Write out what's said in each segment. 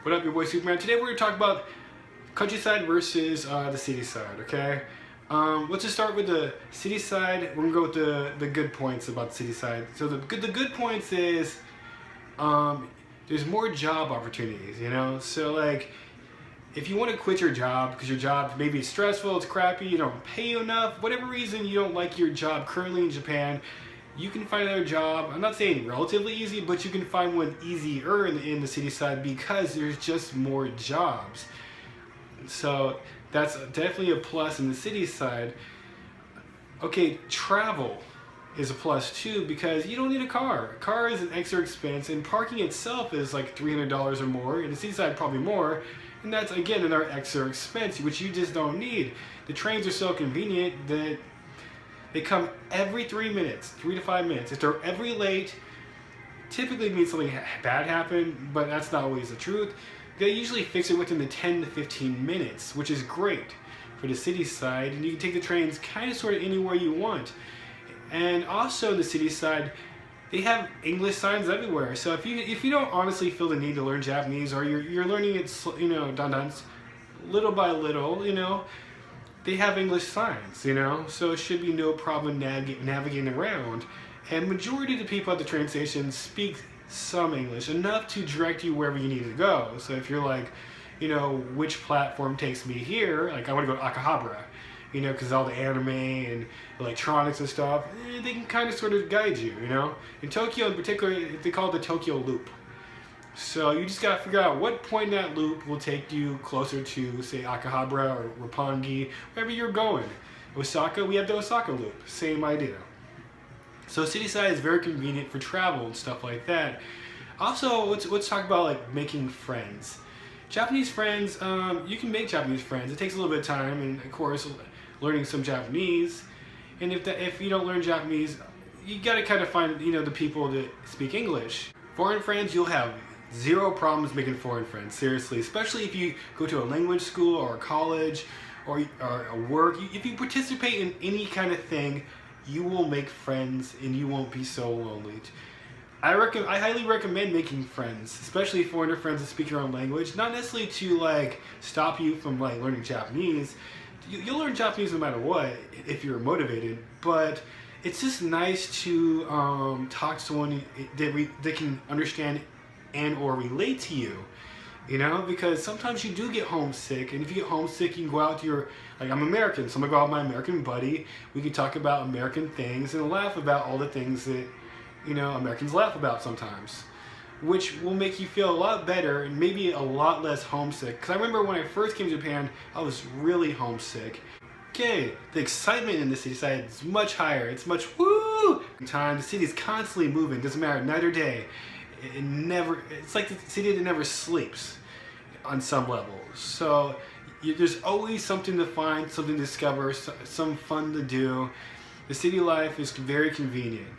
What up, your boy Superman? Today we're going to talk about countryside versus the city side, okay? Let's just start with the city side. We're going to go with the good points about the city side. So the good points is there's more job opportunities, you know? So like, if you want to quit your job because your job maybe is stressful, it's crappy, you don't pay you enough, whatever reason you don't like your job currently in Japan, you can find another job. I'm not saying relatively easy, but you can find one easier in the city side because there's just more jobs. So that's definitely a plus in the city side. Okay, travel is a plus too because you don't need a car. A car is an extra expense, and parking itself is like $300 or more. In the city side, probably more. And that's again another extra expense, which you just don't need. The trains are so convenient that they come every 3 minutes, 3 to 5 minutes. If they're every late, typically means something bad happened, but that's not always the truth. They usually fix it within the 10 to 15 minutes, which is great for the city side. And you can take the trains kind of sort of anywhere you want. And also the city side, they have English signs everywhere. So if you don't honestly feel the need to learn Japanese, or you're learning it, you know, little by little, you know, they have English signs, you know, so it should be no problem navigating around. And majority of the people at the train station speak some English, enough to direct you wherever you need to go. So if you're like, you know, which platform takes me here, like I want to go to Akihabara, you know, because all the anime and electronics and stuff, they can kind of sort of guide you, you know. In Tokyo in particular, they call it the Tokyo Loop. So you just gotta figure out what point in that loop will take you closer to, say, Akihabara or Roppongi, wherever you're going. Osaka, we have the Osaka Loop, same idea. So city side is very convenient for travel and stuff like that. Also, let's talk about like making friends. Japanese friends, you can make Japanese friends. It takes a little bit of time, and of course, learning some Japanese. And if you don't learn Japanese, you gotta kind of find, you know, the people that speak English. Foreign friends, you'll have zero problems making foreign friends, seriously, especially if you go to a language school or a college or a work. If you participate in any kind of thing, you will make friends and you won't be so lonely. I highly recommend making friends, especially foreigner friends that speak your own language. Not necessarily to like stop you from like learning Japanese. You'll learn Japanese no matter what if you're motivated, but it's just nice to talk to someone that can understand and or relate to you, you know, because sometimes you do get homesick, and if you get homesick, you can go out to your, like I'm American, so I'm gonna go out with my American buddy. We can talk about American things and laugh about all the things that, you know, Americans laugh about sometimes, which will make you feel a lot better and maybe a lot less homesick. Because I remember when I first came to Japan, I was really homesick. Okay, the excitement in the city side is much higher. It's much woo time. The city is constantly moving. Doesn't matter night or day. It's like the city that never sleeps on some level. So there's always something to find, something to discover, some fun to do. The city life is very convenient.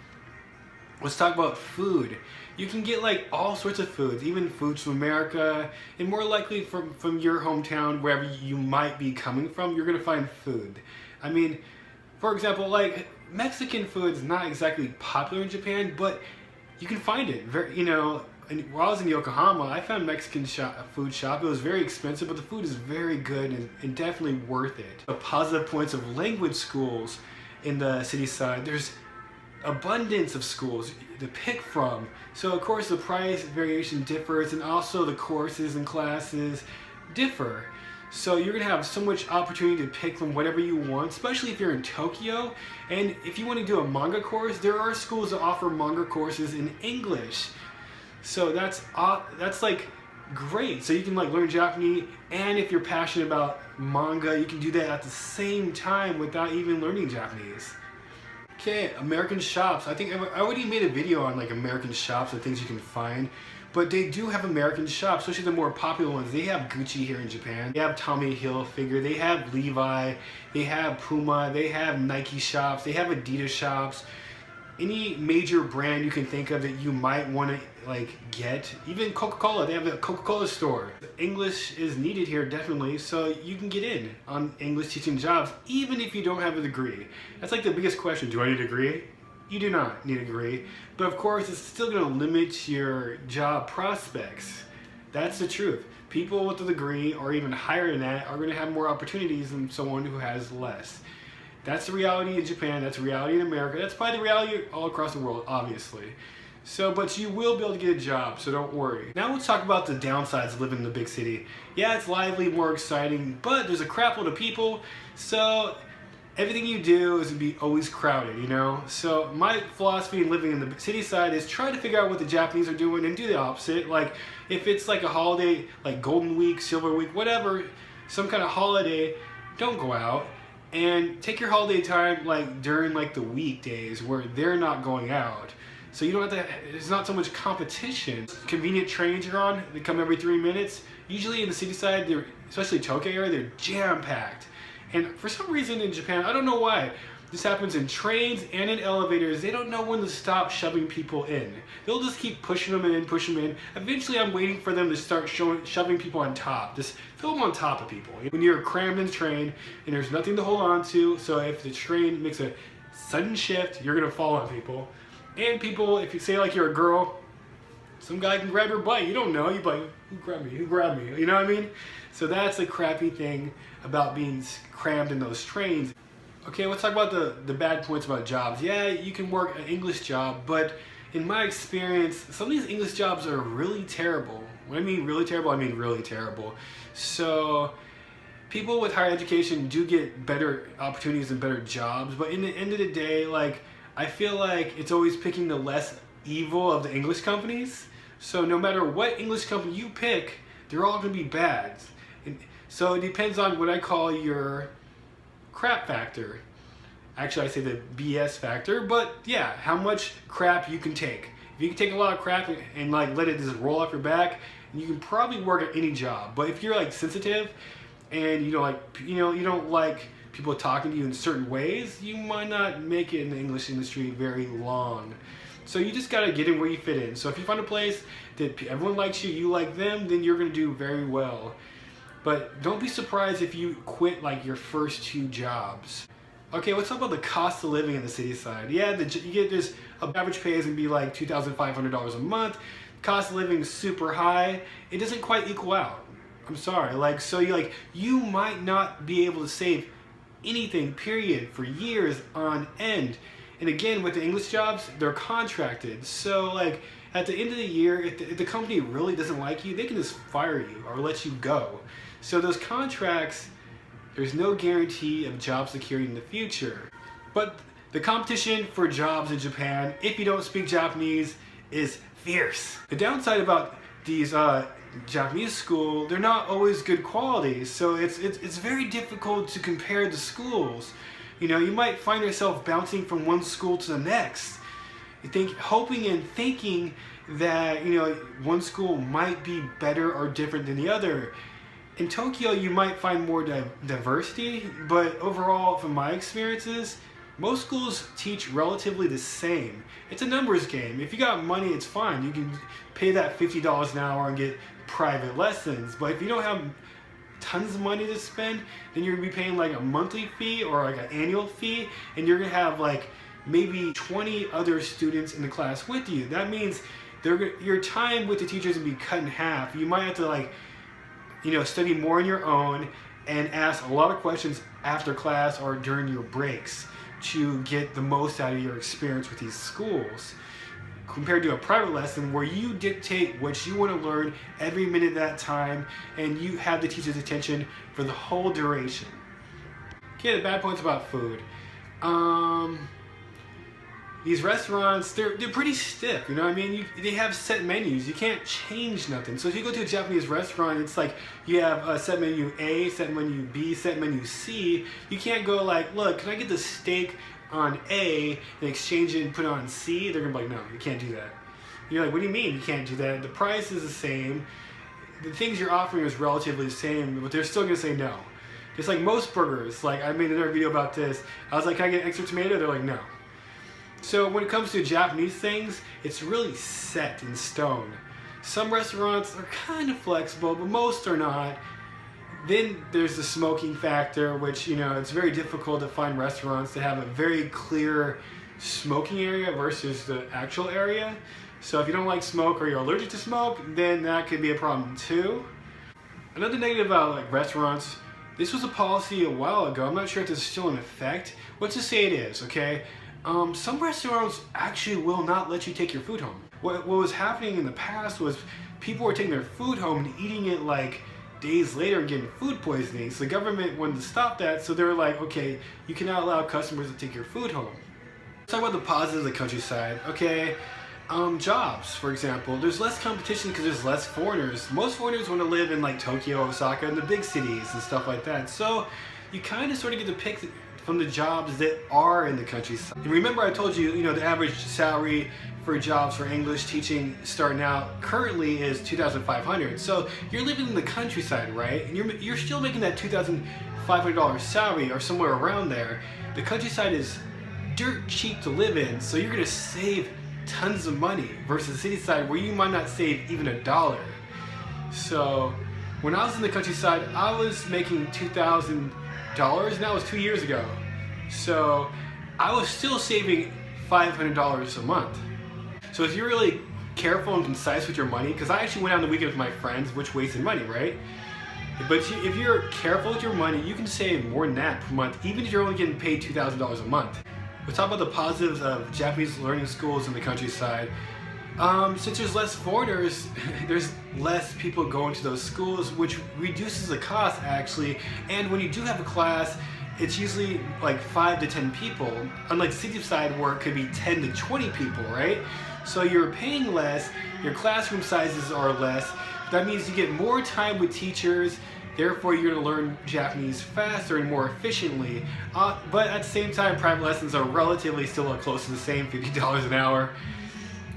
Let's talk about food. You can get like all sorts of foods, even foods from America, and more likely from your hometown, wherever you might be coming from, you're gonna find food. I mean, for example, like Mexican food is not exactly popular in Japan, but you can find it. You know, while I was in Yokohama, I found Mexican food shop. It was very expensive, but the food is very good and definitely worth it. The positive points of language schools in the city side, there's abundance of schools to pick from. So of course the price variation differs, and also the courses and classes differ. So you're gonna have so much opportunity to pick from whatever you want, especially if you're in Tokyo. And if you want to do a manga course, there are schools that offer manga courses in English. So that's like great. So you can like learn Japanese, and if you're passionate about manga, you can do that at the same time without even learning Japanese. Okay, American shops. I think I already made a video on like American shops and things you can find, but they do have American shops, especially the more popular ones. They have Gucci here in Japan. They have Tommy Hilfiger. They have Levi. They have Puma. They have Nike shops. They have Adidas shops. Any major brand you can think of that you might want to like get. Even Coca-Cola, they have a Coca-Cola store. English is needed here definitely, so you can get in on English teaching jobs even if you don't have a degree. That's like the biggest question. Do I need a degree? You do not need a degree, but of course it's still going to limit your job prospects. That's the truth. People with a degree or even higher than that are going to have more opportunities than someone who has less. That's the reality in Japan, that's the reality in America, that's probably the reality all across the world, obviously. So, but you will be able to get a job, so don't worry. Now let's talk about the downsides of living in the big city. Yeah, it's lively, more exciting, but there's a crap load of people, so everything you do is going to be always crowded, you know? So my philosophy in living in the city side is try to figure out what the Japanese are doing and do the opposite. Like, if it's like a holiday, like Golden Week, Silver Week, whatever, some kind of holiday, don't go out. And take your holiday time like during like the weekdays where they're not going out. So you don't have to, there's not so much competition. Convenient trains you're on, they come every 3 minutes. Usually in the city side, they're, especially Tokyo area, they're jam-packed. And for some reason in Japan, I don't know why, this happens in trains and in elevators, they don't know when to stop shoving people in. They'll just keep pushing them in, pushing them in. Eventually I'm waiting for them to start shoving people on top. Just fill them on top of people. When you're crammed in the train and there's nothing to hold on to, so if the train makes a sudden shift, you're gonna fall on people. And people, if you say like you're a girl, some guy can grab your butt. You don't know. You're like, who grabbed me? Who grabbed me? You know what I mean? So that's the crappy thing about being crammed in those trains. Okay, let's talk about the bad points about jobs. Yeah, you can work an English job, but in my experience, some of these English jobs are really terrible. When I mean really terrible, I mean really terrible. So people with higher education do get better opportunities and better jobs, but in the end of the day, like, I feel like it's always picking the less evil of the English companies. So no matter what English company you pick, they're all going to be bad. And so it depends on what I call your crap factor. Actually, I say the BS factor, but yeah, how much crap you can take. If you can take a lot of crap and like let it just roll off your back, you can probably work at any job. But if you're like sensitive and you don't like people talking to you in certain ways, you might not make it in the English industry very long. So you just gotta get in where you fit in. So if you find a place that everyone likes you, you like them, then you're gonna do very well. But don't be surprised if you quit like your first 2 jobs. Okay, let's talk about the cost of living in the city side. Yeah, you get this, average pay is gonna be like $2,500 a month. Cost of living is super high. It doesn't quite equal out. I'm sorry, like, so you might not be able to save anything, period, for years on end. And again, with the English jobs, they're contracted. So like at the end of the year, if the company really doesn't like you, they can just fire you or let you go. So those contracts, there's no guarantee of job security in the future. But the competition for jobs in Japan, if you don't speak Japanese, is fierce. The downside about these Japanese school, they're not always good quality, so it's very difficult to compare the schools. You know, you might find yourself bouncing from one school to the next. Hoping and thinking that, you know, one school might be better or different than the other. In Tokyo, you might find more diversity, but overall, from my experiences, most schools teach relatively the same. It's a numbers game. If you got money, it's fine. You can pay that $50 an hour and get private lessons. But if you don't have tons of money to spend, then you're gonna be paying like a monthly fee or like an annual fee, and you're gonna have like maybe 20 other students in the class with you. That means your time with the teachers will be cut in half. You might have to like, you know, study more on your own and ask a lot of questions after class or during your breaks to get the most out of your experience with these schools, compared to a private lesson where you dictate what you want to learn every minute of that time and you have the teacher's attention for the whole duration. Okay, the bad points about food. These restaurants, they're pretty stiff, you know what I mean? They have set menus, you can't change nothing. So if you go to a Japanese restaurant, it's like you have a set menu A, set menu B, set menu C. You can't go like, look, can I get the steak on A and exchange it and put it on C? They're gonna be like, no, you can't do that. You're like, what do you mean you can't do that? The price is the same. The things you're offering is relatively the same, but they're still gonna say no. Just like most burgers, like I made another video about this. I was like, can I get extra tomato? They're like, no. So when it comes to Japanese things, it's really set in stone. Some restaurants are kind of flexible, but most are not. Then there's the smoking factor, which, you know, it's very difficult to find restaurants that have a very clear smoking area versus the actual area. So if you don't like smoke or you're allergic to smoke, then that could be a problem too. Another negative about like restaurants, this was a policy a while ago. I'm not sure if this is still in effect. Let's just say it is, okay? Some restaurants actually will not let you take your food home. What was happening in the past was people were taking their food home and eating it like days later and getting food poisoning. So the government wanted to stop that, so they were like, okay, you cannot allow customers to take your food home. Let's talk about the positives of the countryside, okay? Jobs, for example. There's less competition because there's less foreigners. Most foreigners want to live in like Tokyo, Osaka, and the big cities and stuff like that. So you kind of sort of get to pick from the jobs that are in the countryside. And remember I told you, the average salary for jobs for English teaching starting out currently is $2,500. So you're living in the countryside, right? And you're still making that $2,500 salary or somewhere around there. The countryside is dirt cheap to live in, so you're gonna save tons of money versus the city side where you might not save even $1. So when I was in the countryside, I was making $2,000, and that was 2 years ago. So I was still saving $500 a month. So if you're really careful and concise with your money, because I actually went out on the weekend with my friends, which wasted money, right? But if you're careful with your money, you can save more than that per month, even if you're only getting paid $2,000 a month. We'll talk about the positives of Japanese learning schools in the countryside. Since there's less foreigners, there's less people going to those schools, which reduces the cost actually. And when you do have a class, it's usually like 5 to 10 people, unlike city side where it could be 10 to 20 people, right? So you're paying less, your classroom sizes are less. That means you get more time with teachers, therefore you're going to learn Japanese faster and more efficiently. But at the same time, private lessons are relatively still close to the same, $50 an hour.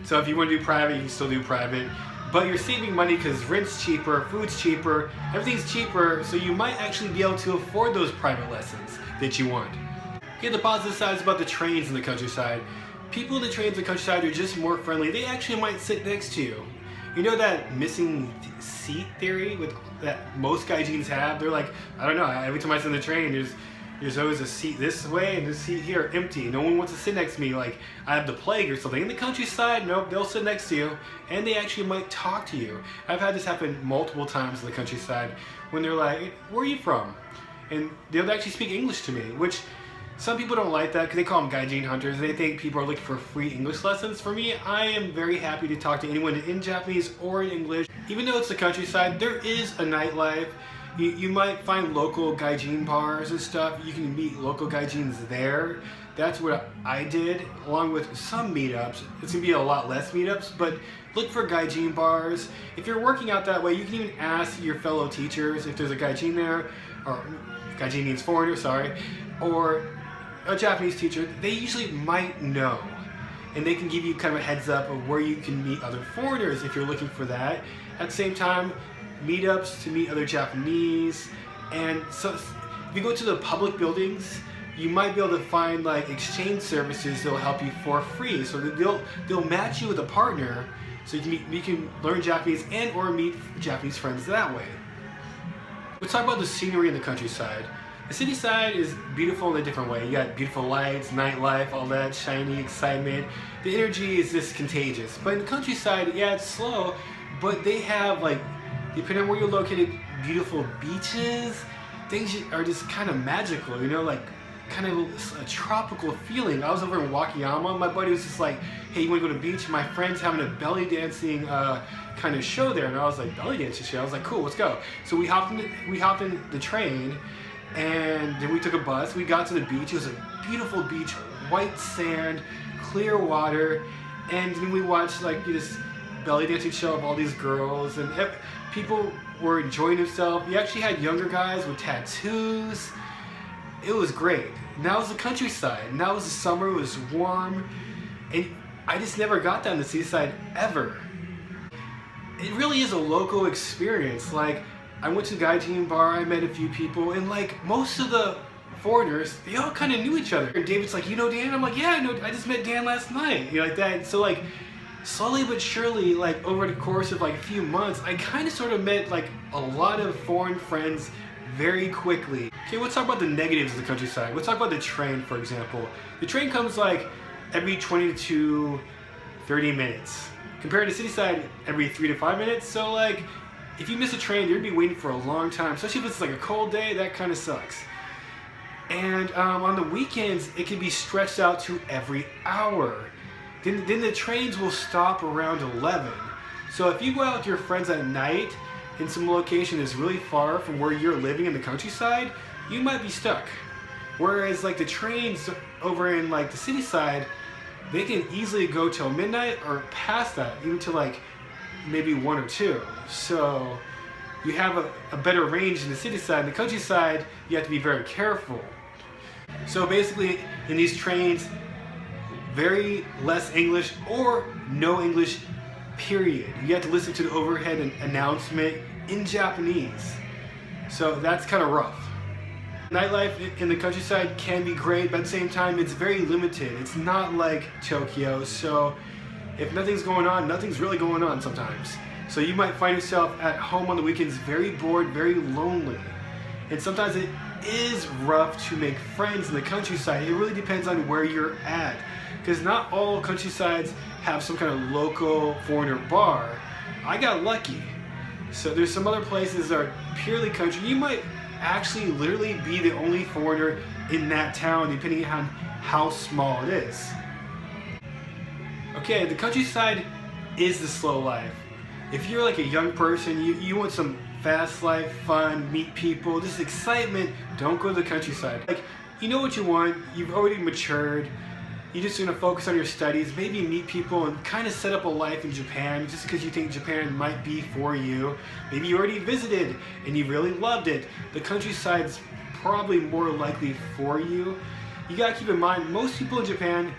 So if you want to do private, you can still do private. But you're saving money because rent's cheaper, food's cheaper, everything's cheaper, so you might actually be able to afford those private lessons that you want. Okay, the positive side is about the trains in the countryside. People in the trains in the countryside are just more friendly. They actually might sit next to you. You know that missing seat theory that most gaijins have? They're like, I don't know, every time I sit in the train, there's always a seat this way and this seat here empty. No one wants to sit next to me like I have the plague or something. In the countryside, nope, they'll sit next to you and they actually might talk to you. I've had this happen multiple times in the countryside when they're like, where are you from? And they'll actually speak English to me, which some people don't like that because they call them gaijin hunters. They think people are looking for free English lessons. For me, I am very happy to talk to anyone in Japanese or in English. Even though it's the countryside, there is a nightlife. You might find local gaijin bars and stuff. You can meet local gaijins there. That's what I did, along with some meetups. It's going to be a lot less meetups, but look for gaijin bars. If you're working out that way, you can even ask your fellow teachers if there's a gaijin there, or gaijin means foreigner, sorry, or a Japanese teacher. They usually might know, and they can give you kind of a heads up of where you can meet other foreigners if you're looking for that. At the same time, meetups to meet other Japanese, and so if you go to the public buildings, you might be able to find like exchange services that'll help you for free. So they'll match you with a partner, so you can learn Japanese and or meet Japanese friends that way. Let's talk about the scenery in the countryside. The city side is beautiful in a different way. You got beautiful lights, nightlife, all that shiny excitement. The energy is just contagious. But in the countryside, yeah, it's slow, but they have like, depending on where you're located, beautiful beaches. Things are just kind of magical, like kind of a tropical feeling. I was over in Wakayama. My buddy was just like, hey, you want to go to the beach? My friend's having a belly dancing kind of show there. And I was like, belly dancing show? I was like, cool, let's go. So we hopped in the train, and then we took a bus. We got to the beach. It was a beautiful beach, white sand, clear water. And then we watched like this belly dancing show of all these girls, and people were enjoying themselves. You actually had younger guys with tattoos. It was great. Now it's the countryside. Now it's the summer. It was warm, and I just never got that in the seaside ever. It really is a local experience. Like, I went to the gaijin bar. I met a few people, and like most of the foreigners, they all kind of knew each other. And David's like, you know Dan? I'm like, yeah, I know. I just met Dan last night. Like that. So like, slowly but surely, like over the course of like a few months, I kind of sort of met like a lot of foreign friends very quickly. Okay, let's talk about the negatives of the countryside. Let's talk about the train, for example. The train comes like every 20 to 30 minutes. compared to city side every 3 to 5 minutes. So like, if you miss a train, you're gonna be waiting for a long time, especially if it's like a cold day. That kind of sucks. And on the weekends, it can be stretched out to every hour. Then the trains will stop around 11. So if you go out with your friends at night and some location is really far from where you're living in the countryside, you might be stuck. Whereas like the trains over in like the city side, they can easily go till midnight or past that, even to like maybe 1 or 2. So you have a better range in the city side. In the countryside, you have to be very careful. So basically, in these trains, very less English or no English, period. You have to listen to the overhead announcement in Japanese. So that's kind of rough. Nightlife in the countryside can be great, but at the same time, it's very limited. It's not like Tokyo, so if nothing's going on, nothing's really going on sometimes. So you might find yourself at home on the weekends very bored, very lonely. And sometimes it is rough to make friends in the countryside. It really depends on where you're at, because not all countrysides have some kind of local foreigner bar. I got lucky. So there's some other places that are purely country. You might actually literally be the only foreigner in that town, depending on how small it is. Okay, the countryside is the slow life. If you're like a young person, you want some fast life, fun, meet people, this excitement, don't go to the countryside. Like, you know what you want, you've already matured, you're just gonna focus on your studies, maybe meet people and kind of set up a life in Japan just because you think Japan might be for you. Maybe you already visited and you really loved it. The countryside's probably more likely for you. You gotta keep in mind, most people in Japan,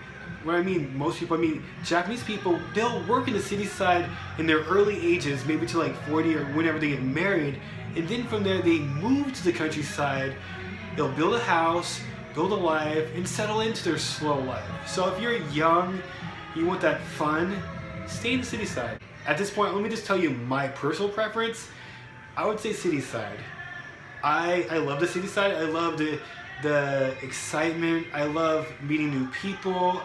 when I mean most people, I mean Japanese people, they'll work in the city side in their early ages, maybe to like 40 or whenever they get married, and then from there they move to the countryside, they'll build a house, build a life, and settle into their slow life. So if you're young, you want that fun, stay in the city side. At this point, let me just tell you my personal preference. I would say city side. I love the city side. I love the excitement. I love meeting new people.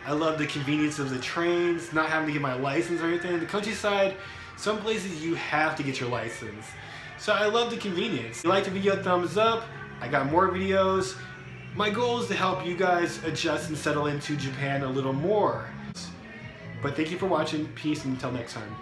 I love the convenience of the trains, not having to get my license or anything. The countryside, some places you have to get your license. So I love the convenience. If you like the video, thumbs up. I got more videos. My goal is to help you guys adjust and settle into Japan a little more. But thank you for watching. Peace, and until next time.